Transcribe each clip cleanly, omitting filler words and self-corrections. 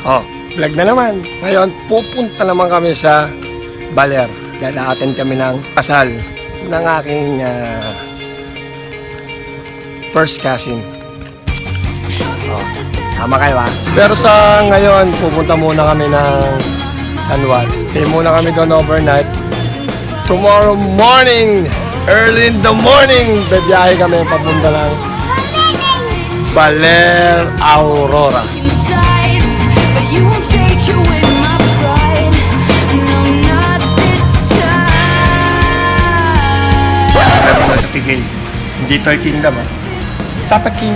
Oh, vlog na naman. Ngayon, pupunta naman kami sa Baler. Dahil attend kami ng kasal ng aking first cousin. Oh, sama kayo ha. Pero sa ngayon, pupunta muna kami ng San Juan. Stay muna kami doon overnight. Tomorrow morning, early in the morning, babiyahe kami papunta ng Baler, Aurora. Sabi sa tigil, hindi toy kingdom ha. Tapat king.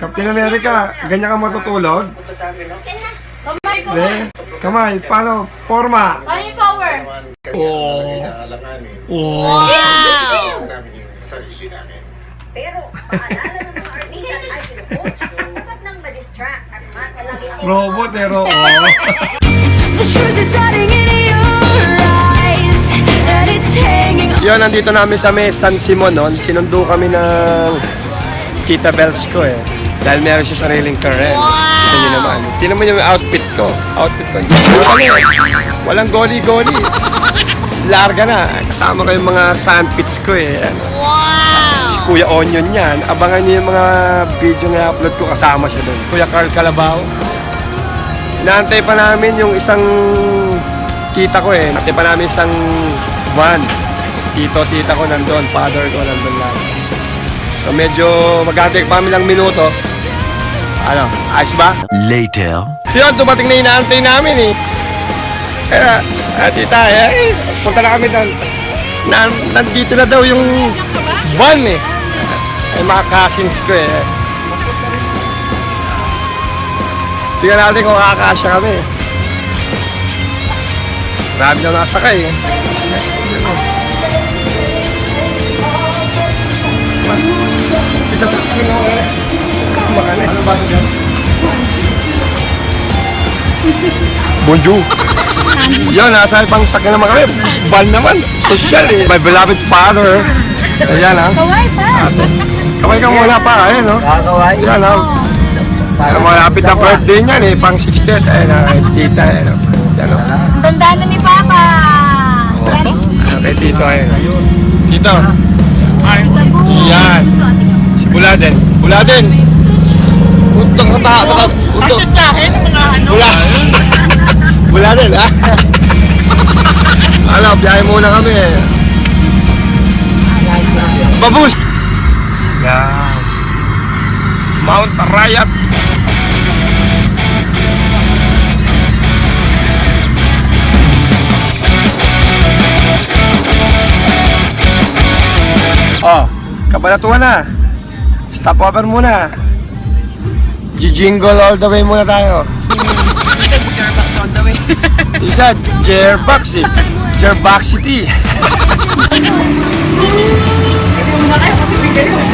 Captain America, ganyan ka matutulog? Kamay ko. Kamay, paano? Forma? Ano yung power? Wow! Pero paalala ng mga artista ay pinupost sapat nang ma-distract at masalagi si Robot eh, The truth is hiding in your eyes, and it's hanging on. Yun, nandito namin sa may San Simon noon. Sinundo kami ng Tita Bells ko eh. Dahil meron siya sariling current. Ito nyo naman. Tingnan mo yung outfit ko. Outfit ko. Walang goli-goli. Larga na. Kasama ko yung mga sandpits ko eh. Si Kuya Onion yan. Abangan nyo yung mga video na upload ko. Kasama siya doon. Kuya Carl Calabao. Inaantay pa namin yung isang tita ko eh. Inaantay pa namin isang van. Tito-tita ko nandun. Father ko nandun lang. So medyo mag-aantay pa kami ng minuto. Ano, ayos ba? Later. Yun, dumating na inaantay namin eh. Kaya, tita, punta na kami doon. Nandito na daw yung van eh. Ay mga cousins ko eh. Tingnan natin kung kakasya kami. Marami na nasakay eh. Isa sa akin ako eh. Makali. Ano ba ito dyan? Bonjour! Yun, nasa ibang sakyan naman kami. Ban naman. Social eh. My beloved father. Ayan ha. Kaway pa. Kaway ka muna pa. Ayan no. Kakaway. Ayan ha. Malapit ang birthday niyan eh. Pang 60th. Ayan ha. Tita. Ayan ha. Ayan ha. Tandaan na ni Papa. Okay, tito. Ayan. Tito. Yan. Si Buladen. Buladen! Untong kata. Untong. At sa akin, mga ano. Buladen, ha? Ano, biyahe muna kami. Babus! Yan. Mount Arayat. Oh, Kabanatuan na. Stopover muna. Jingle all the way muna tayo. Isa, Jerbaxi. Jerbaxity.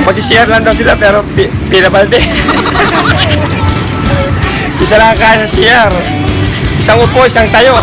Mag-share lang daw sila pero pinabalde. Isa lang kaya sa share. Isang upo, isang tayo.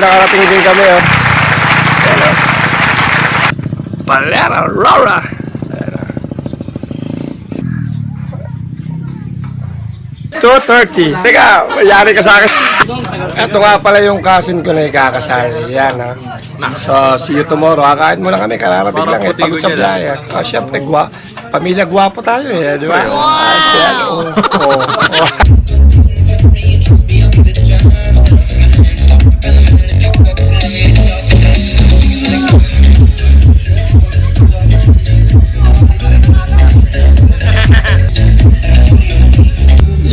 nakarating din kami, oh. Ayan, oh. Balera Rora. Ayan, oh. 2:30. Teka, mayari ka sa akin. Ito nga pala yung cousin ko na ikakasal. Yan, ha. So, see you tomorrow. Kakain muna kami, kararating lang eh. Pagod sa playa. Siyempre, pamilya gwapo tayo eh, di ba? Wow! Yan, oh.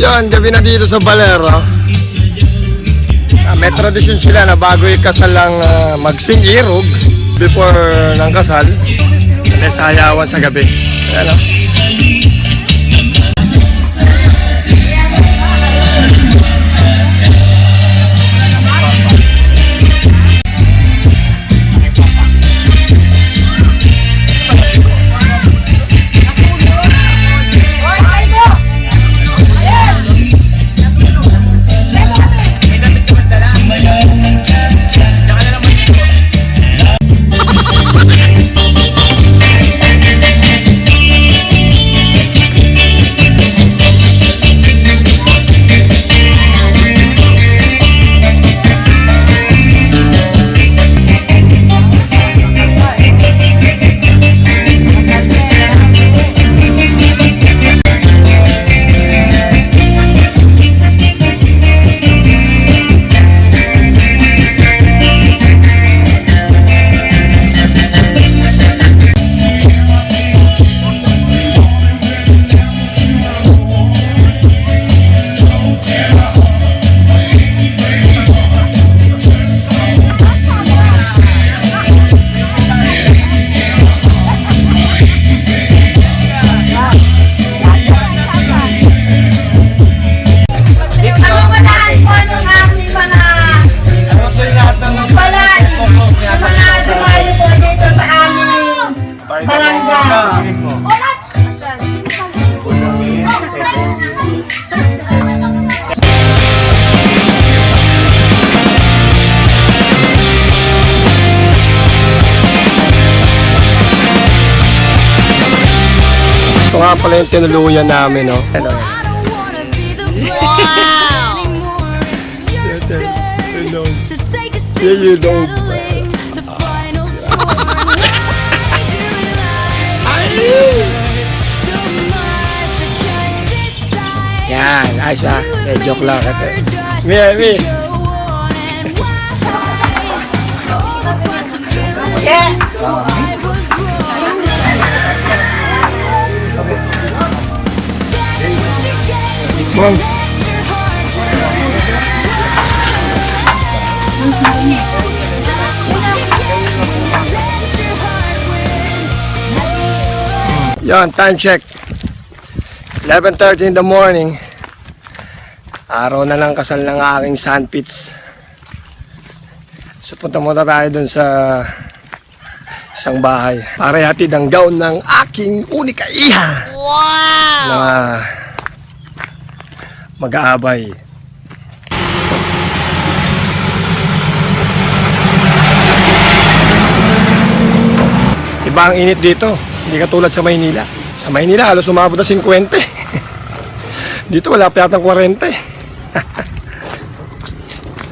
Yan, gabi na dito sa Balera. May tradisyon sila na bago ikasal lang magsing irog before ng kasal. May sayawan sa gabi. Ayan, oh. Ito nga pala yung tinuluyan namin, no? Hello. Yeah, you don't. Yan, ayos ba? Joke lang. Mi. Yes! Mom. Yan, time check. 11:30 in the morning. Araw na ng kasal ng aking sandpits. So punta muna tayo dun sa isang bahay para hatid ang gown ng aking unika iha. Wow! Na mag-aabay. Iba ang init dito. Hindi katulad sa Maynila. Sa Maynila, halos umabot na 50. Dito wala pa yatang 40.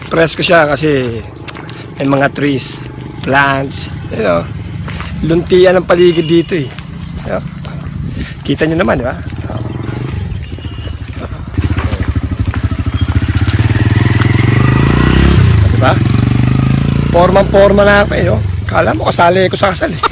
Presko siya kasi may mga trees, plants, you know. Luntian ang paligid dito eh. You know? Kita nyo naman, di ba? Diba? Porma na ako eh, no? Kala mo kasali ko sa kasal eh.